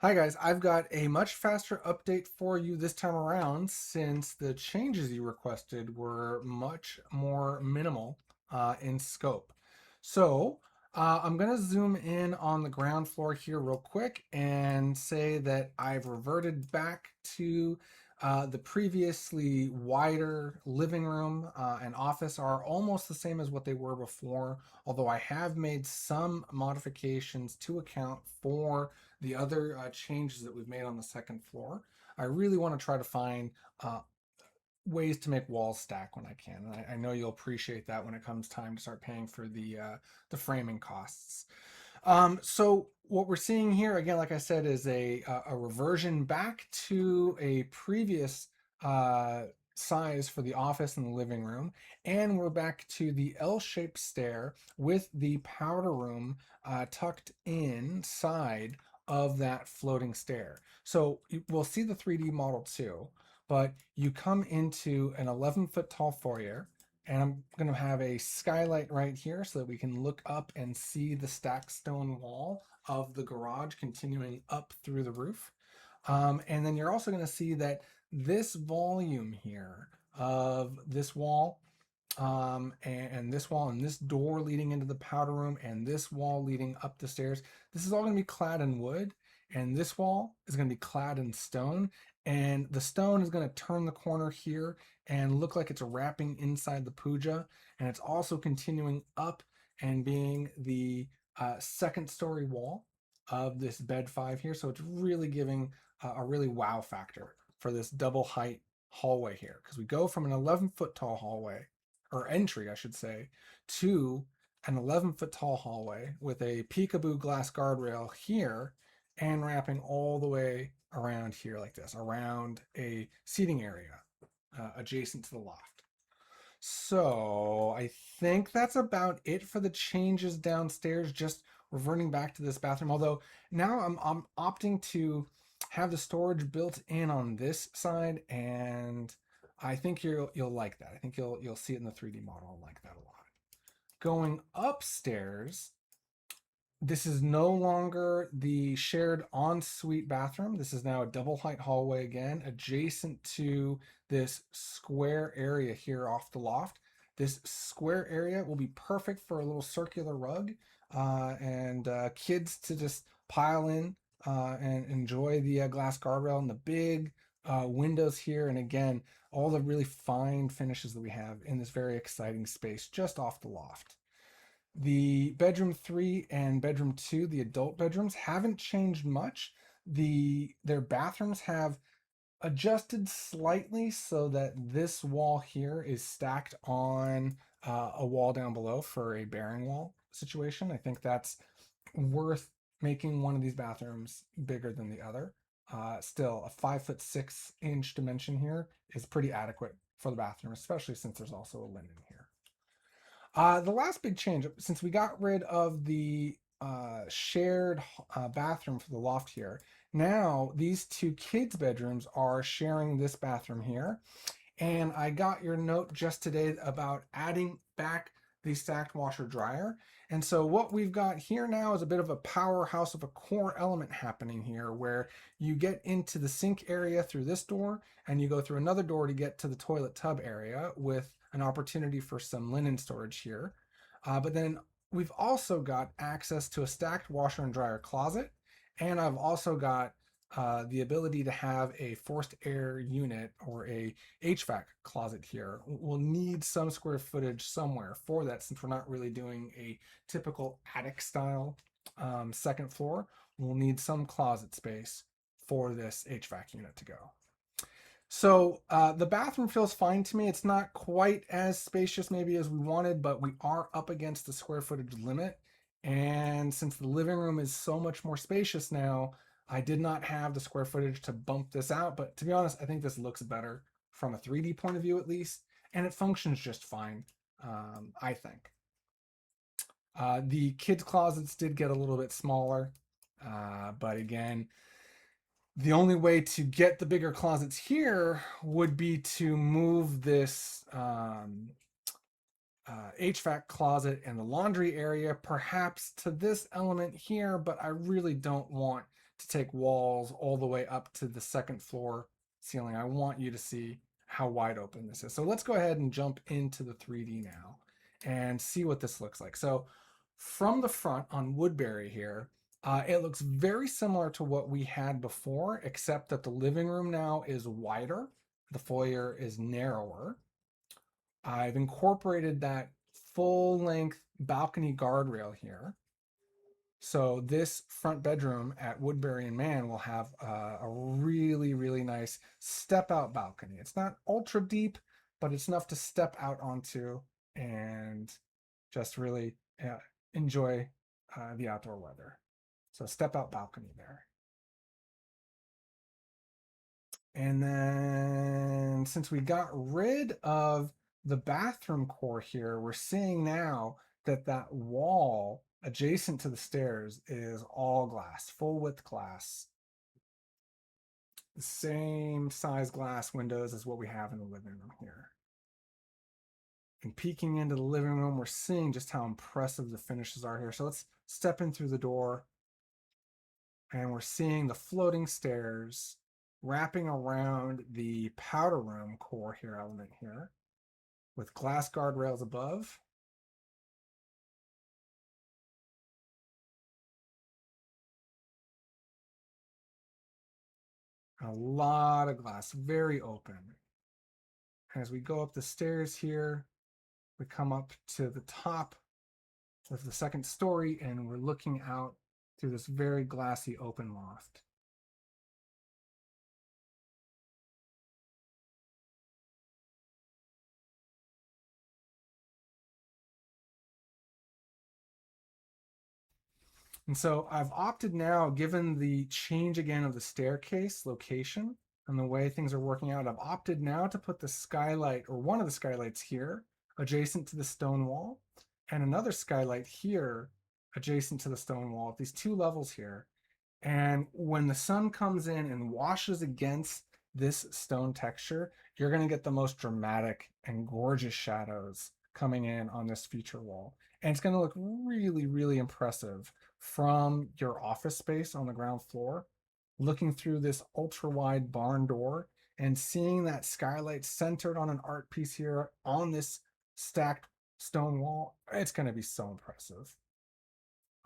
Hi guys, I've got a much faster update for you this time around since the changes you requested were much more minimal in scope. I'm going to zoom in on the ground floor here real quick and say that I've reverted back to the previously wider living room and office are almost the same as what they were before, although I have made some modifications to account for the other changes that we've made on the second floor. I really want to try to find uh, ways to make walls stack when I can. And I know you'll appreciate that when it comes time to start paying for the framing costs. So what we're seeing here again, like I said, is a reversion back to a previous uh, size for the office and the living room, and we're back to the L-shaped stair with the powder room tucked inside of that floating stair. So we'll see the 3D model too, but you come into an 11-foot tall foyer, and I'm going to have a skylight right here so that we can look up and see the stacked stone wall of the garage continuing up through the roof. And then you're also going to see that this volume here of this wall and this wall and this door leading into the powder room and this wall leading up the stairs, this is all going to be clad in wood, and this wall is going to be clad in stone, and the stone is going to turn the corner here and look like it's wrapping inside the puja, and it's also continuing up and being the second story wall of this bed 5 here, so it's really giving a really wow factor for this double height hallway here, because we go from an 11-foot tall hallway, or entry, I should say, to an 11-foot tall hallway with a peekaboo glass guardrail here and wrapping all the way around here like this, around a seating area adjacent to the loft. So I think that's about it for the changes downstairs, just reverting back to this bathroom. Although now I'm opting to have the storage built in on this side, and I think you'll like that. I think you'll see it in the 3D model and like that a lot. Going upstairs, this is no longer the shared ensuite bathroom. This is now a double height hallway again, adjacent to this square area here off the loft. This square area will be perfect for a little circular rug and kids to just pile in and enjoy the glass guardrail and the big windows here. And again, all the really fine finishes that we have in this very exciting space just off the loft. The bedroom 3 and bedroom 2, the adult bedrooms, haven't changed much. Their bathrooms have adjusted slightly so that this wall here is stacked on a wall down below for a bearing wall situation. I think that's worth making one of these bathrooms bigger than the other. Still, a 5'6" dimension here is pretty adequate for the bathroom, especially since there's also a linen here. The last big change, since we got rid of the shared bathroom for the loft here, now these two kids' bedrooms are sharing this bathroom here. And I got your note just today about adding back the stacked washer dryer. And so what we've got here now is a bit of a powerhouse of a core element happening here, where you get into the sink area through this door and you go through another door to get to the toilet tub area with an opportunity for some linen storage here. But then we've also got access to a stacked washer and dryer closet. And I've also got the ability to have a forced air unit or a HVAC closet here. We'll need some square footage somewhere for that, since we're not really doing a typical attic style second floor. We'll need some closet space for this HVAC unit to go. So the bathroom feels fine to me. It's not quite as spacious maybe as we wanted, but we are up against the square footage limit. And since the living room is so much more spacious now, I did not have the square footage to bump this out. But to be honest, I think this looks better from a 3D point of view at least, and it functions just fine, I think. The kids' closets did get a little bit smaller, but again, the only way to get the bigger closets here would be to move this HVAC closet and the laundry area perhaps to this element here, but I really don't want to take walls all the way up to the second floor ceiling. I want you to see how wide open this is. So let's go ahead and jump into the 3D now and see what this looks like. So from the front on Woodbury here, it looks very similar to what we had before, except that the living room now is wider. The foyer is narrower. I've incorporated that full length balcony guardrail here. So this front bedroom at Woodbury and Mann will have a really, really nice step out balcony. It's not ultra deep, but it's enough to step out onto and just really enjoy the outdoor weather. So step out balcony there. And then since we got rid of the bathroom core here, we're seeing now that that wall adjacent to the stairs is all glass, full width glass. The same size glass windows as what we have in the living room here. And peeking into the living room, we're seeing just how impressive the finishes are here. So let's step in through the door, and we're seeing the floating stairs wrapping around the powder room core here element here with glass guardrails above. A lot of glass, very open. As we go up the stairs here, we come up to the top of the second story, and we're looking out through this very glassy open loft. And so I've opted now, given the change again of the staircase location and the way things are working out, I've opted now to put the skylight, or one of the skylights here, adjacent to the stone wall, and another skylight here adjacent to the stone wall at these two levels here. And when the sun comes in and washes against this stone texture, you're going to get the most dramatic and gorgeous shadows coming in on this feature wall. And it's going to look really, really impressive from your office space on the ground floor, looking through this ultra wide barn door and seeing that skylight centered on an art piece here on this stacked stone wall. It's going to be so impressive.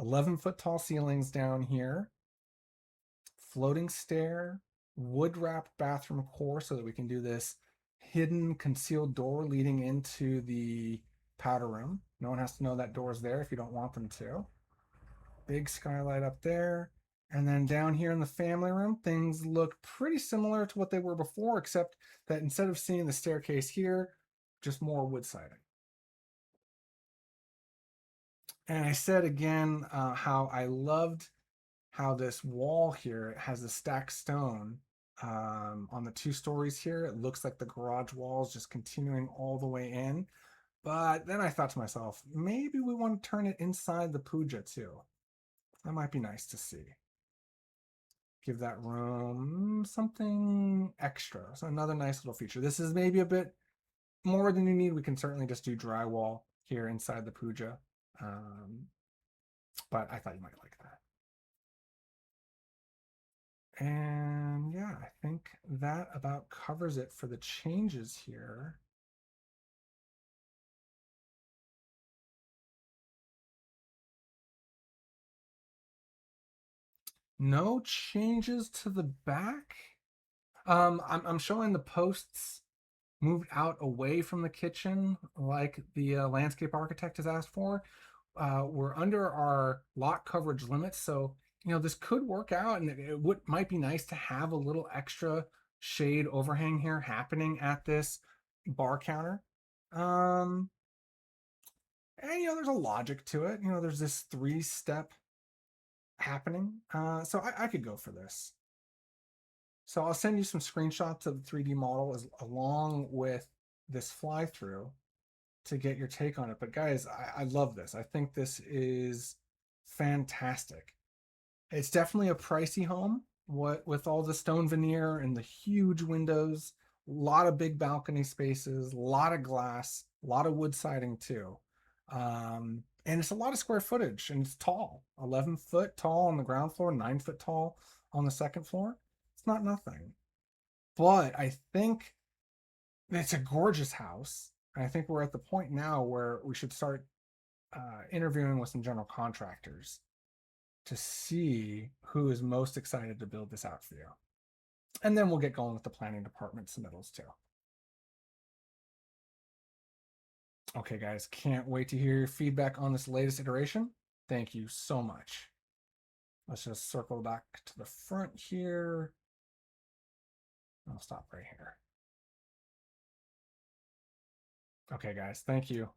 11-foot tall ceilings down here, floating stair, wood wrapped bathroom core so that we can do this hidden concealed door leading into the powder room. No one has to know that door's there if you don't want them to. Big skylight up there. And then down here in the family room, things look pretty similar to what they were before, except that instead of seeing the staircase here, just more wood siding. And I said again how I loved how this wall here has a stacked stone on the 2 stories here. It looks like the garage wall is just continuing all the way in. But then I thought to myself, maybe we want to turn it inside the pooja too. That might be nice to see. Give that room something extra. So another nice little feature. This is maybe a bit more than you need. We can certainly just do drywall here inside the pooja. But I thought you might like that. And yeah, I think that about covers it for the changes here. No changes to the back. I'm showing the posts moved out away from the kitchen like the landscape architect has asked for. We're under our lot coverage limits, so this could work out, and it might be nice to have a little extra shade overhang here happening at this bar counter. And there's a logic to it. There's this 3-step happening. So I could go for this. So I'll send you some screenshots of the 3D model along with this fly through to get your take on it. But guys, I love this. I think this is fantastic. It's definitely a pricey home with all the stone veneer and the huge windows, a lot of big balcony spaces, a lot of glass, a lot of wood siding too. And it's a lot of square footage, and it's tall, 11 foot tall on the ground floor, 9 foot tall on the second floor. It's not nothing. But I think it's a gorgeous house. And I think we're at the point now where we should start interviewing with some general contractors to see who is most excited to build this out for you. And then we'll get going with the planning department submittals too. Okay, guys, can't wait to hear your feedback on this latest iteration. Thank you so much. Let's just circle back to the front here. I'll stop right here. Okay, guys, thank you.